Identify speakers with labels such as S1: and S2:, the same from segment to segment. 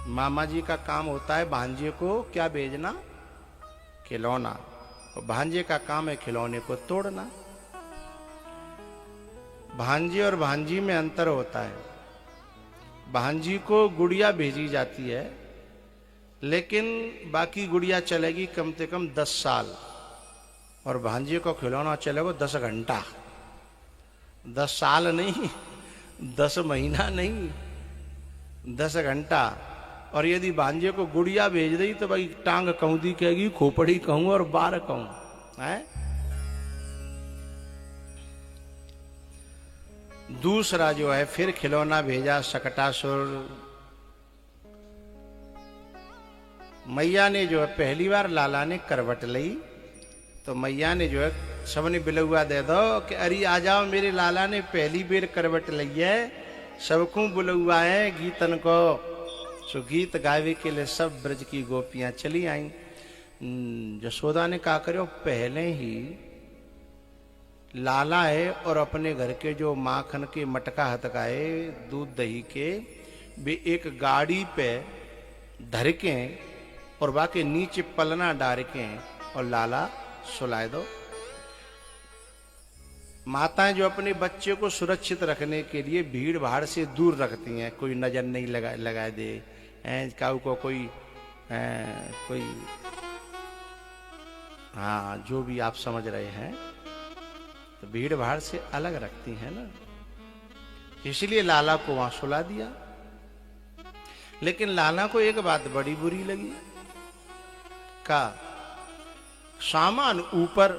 S1: मामा जी का काम होता है भांजे को क्या भेजना, खिलौना, और भांजे का काम है खिलौने को तोड़ना। भांजे और भांजी में अंतर होता है। भांजी को गुड़िया भेजी जाती है, लेकिन बाकी गुड़िया चलेगी कम से कम 10 साल, और भांजे को खिलौना चलेगा 10 घंटा। 10 साल नहीं, 10 महीना नहीं, 10 घंटा। और यदि भांजे को गुड़िया भेज दी तो भाई टांग कहूँ कहेगी, खोपड़ी कहूँ और बार कहूँ है। दूसरा जो है फिर खिलौना भेजा शकटासुर। मैया ने जो है पहली बार लाला ने करवट ली, तो मैया ने जो है सबने बिलुआ दे दो कि अरे आ जाओ, मेरे लाला ने पहली बेर करवट ली है, सबको बुलुआ है गीतन को। सो गीत गावे के लिए सब ब्रज की गोपियां चली आई। यशोदा ने कहा करो पहले ही लाला है और अपने घर के जो माखन के मटका हतकाए दूध दही के, वे एक गाड़ी पे धर के और बाकी नीचे पलना डार के और लाला सुलाए दो। माताएं जो अपने बच्चे को सुरक्षित रखने के लिए भीड़ भाड़ से दूर रखती हैं, कोई नजर नहीं लगा दे, काऊ को कोई हाँ जो भी आप समझ रहे हैं, तो भीड़ भाड़ से अलग रखती हैं ना, इसलिए लाला को वहां सुला दिया। लेकिन लाला को एक बात बड़ी बुरी लगी, का सामान ऊपर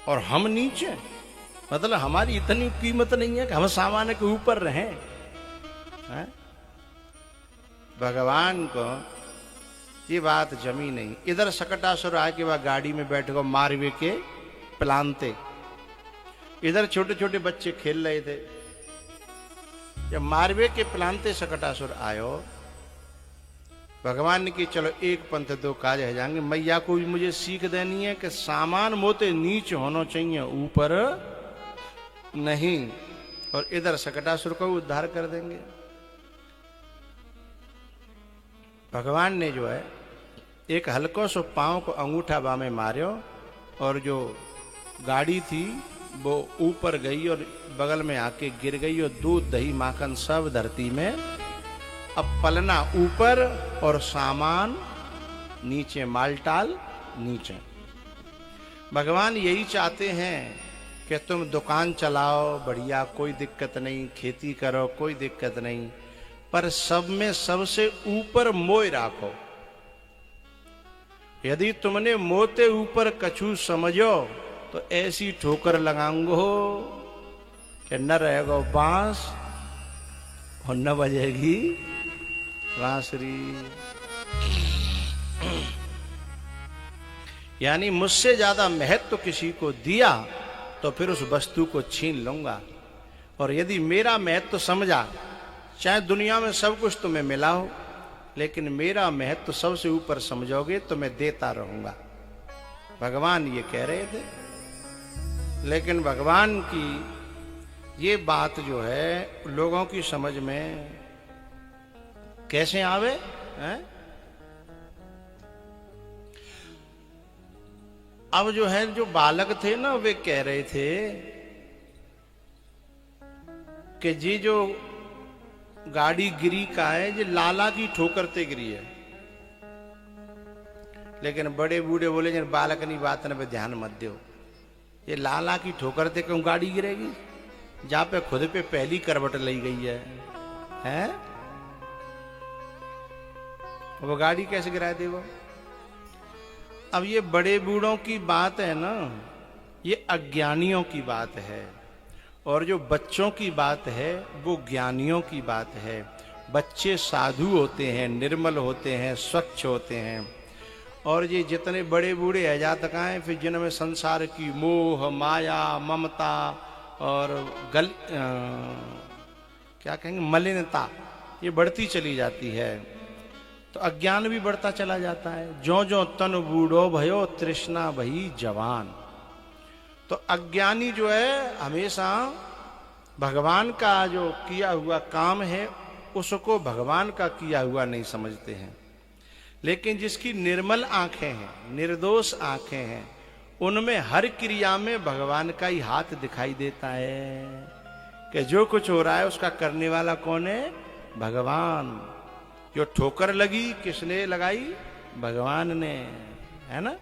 S1: और हम नीचे, मतलब हमारी इतनी कीमत नहीं है कि हम सामान के ऊपर रहें है? भगवान को ये बात जमी नहीं। इधर शकटासुर आके वह गाड़ी में बैठ गो मारवे के प्लांते, इधर छोटे छोटे बच्चे खेल रहे थे। जब मारवे के प्लांते शकटासुर आयो, भगवान ने कि चलो एक पंथ दो काज है जाएंगे। मैया को भी मुझे सीख देनी है कि सामान मोते नीचे होना चाहिए, ऊपर नहीं, और इधर शकटासुर को उद्धार कर देंगे। भगवान ने जो है एक हल्को सो पांव को अंगूठा बामे मार्यो, और जो गाड़ी थी वो ऊपर गई और बगल में आके गिर गई, और दूध दही माखन सब धरती में। अब पलना ऊपर और सामान नीचे, मालटाल नीचे। भगवान यही चाहते हैं कि तुम दुकान चलाओ बढ़िया, कोई दिक्कत नहीं, खेती करो कोई दिक्कत नहीं, पर सब में सबसे ऊपर मोह राखो। यदि तुमने मोते ऊपर कछु समझो तो ऐसी ठोकर लगाऊंगो कि न रहेगा बांस और न बजेगी बांसुरी। यानी मुझसे ज्यादा महत्व किसी को दिया तो फिर उस वस्तु को छीन लूंगा, और यदि मेरा महत्व समझा, चाहे दुनिया में सब कुछ तुम्हें मिला हो, लेकिन मेरा महत्व सबसे ऊपर समझोगे तो मैं देता रहूंगा। भगवान ये कह रहे थे। लेकिन भगवान की ये बात जो है लोगों की समझ में कैसे आवे हैं? अब जो है जो बालक थे ना, वे कह रहे थे कि जी जो गाड़ी गिरी का है, ये लाला की ठोकरते गिरी है। लेकिन बड़े बूढ़े बोले जन बालक नहीं बात न पे ध्यान मत दो, ये लाला की ठोकरते क्यों गाड़ी गिरेगी, जहां पे खुद पे पहली करवट ली गई है, हैं? वो गाड़ी कैसे गिरा दे वो? अब ये बड़े बूढ़ों की बात है ना, ये अज्ञानियों की बात है, और जो बच्चों की बात है वो ज्ञानियों की बात है। बच्चे साधु होते हैं, निर्मल होते हैं, स्वच्छ होते हैं, और ये जितने बड़े बूढ़े अजातक हैं फिर जिनमें संसार की मोह माया ममता और क्या कहेंगे मलिनता ये बढ़ती चली जाती है, तो अज्ञान भी बढ़ता चला जाता है। जो जो तन बूढ़ो भयो तृष्णा भई जवान। तो अज्ञानी जो है हमेशा भगवान का जो किया हुआ काम है उसको भगवान का किया हुआ नहीं समझते हैं। लेकिन जिसकी निर्मल आंखें हैं, निर्दोष आंखें हैं, उनमें हर क्रिया में भगवान का ही हाथ दिखाई देता है कि जो कुछ हो रहा है उसका करने वाला कौन है? भगवान। जो ठोकर लगी किसने लगाई? भगवान ने, है ना।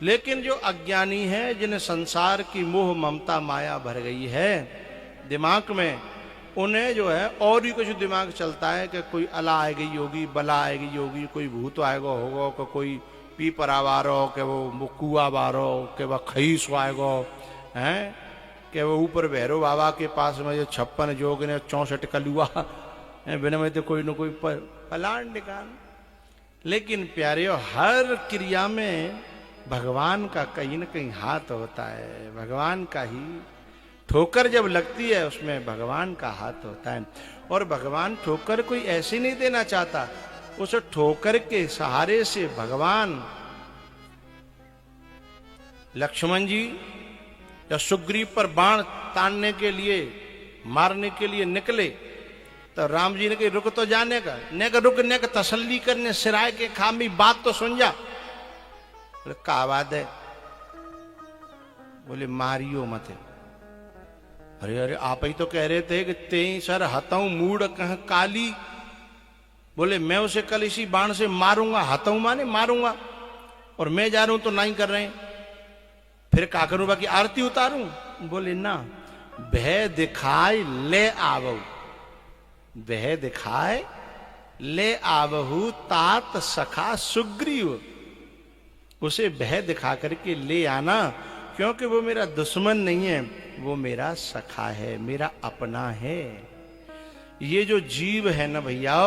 S1: लेकिन जो अज्ञानी है, जिन्हें संसार की मोह ममता माया भर गई है दिमाग में, उन्हें जो है और ही कुछ दिमाग चलता है कि कोई अला आएगी होगी, बला आएगी होगी, कोई भूत आएगा होगा, कि कोई पीपरा बारो, कि वो कुआ बारो, कि वह खईस आएगो, हैं कि वो ऊपर भैरव बाबा के पास में जो 56 जोग ने 64 कलुआ बिना में तो कोई न कोई पलाण निकाल। लेकिन प्यारे, हर क्रिया में भगवान का कहीं न कहीं हाथ होता है। भगवान का ही ठोकर जब लगती है उसमें भगवान का हाथ होता है। और भगवान ठोकर कोई ऐसी नहीं देना चाहता, उस ठोकर के सहारे से भगवान लक्ष्मण जी या सुग्रीव पर बाण तानने के लिए, मारने के लिए निकले, तो राम जी ने कही रुक तो जाने का, ने का रुक, ने का तसल्ली करने, सिराय के खामी बात तो सुन जा। बोले का बात है? बोले मारियो मत। अरे अरे आप ही तो कह रहे थे कि तेई सर हताऊ मूड कह काली। बोले मैं उसे कल इसी बाण से मारूंगा। हताऊ माने मारूंगा, और मैं जा रहा हूं तो नहीं कर रहे हैं, फिर क्या करूं? बाकी आरती उतारूं? बोले ना, भय दिखाए ले आवऊ, भय दिखाए ले आवहू तात सखा सुग्रीव। उसे भय दिखा करके ले आना, क्योंकि वो मेरा दुश्मन नहीं है, वो मेरा सखा है, मेरा अपना है। ये जो जीव है ना भैया,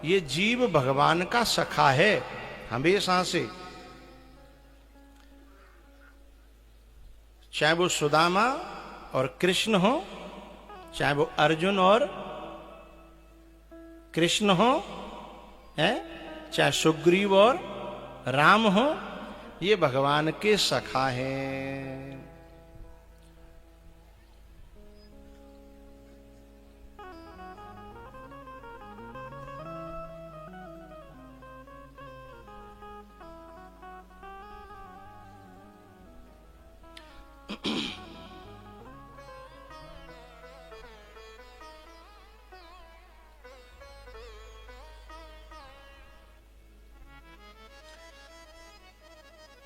S1: ये जीव भगवान का सखा है हमेशा से। चाहे वो सुदामा और कृष्ण हो, चाहे वो अर्जुन और कृष्ण हो, है, चाहे सुग्रीव और राम हो, ये भगवान के सखा हैं।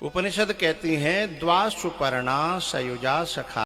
S1: उपनिषद कहती हैं द्वा सुपर्णा सयुजा सखा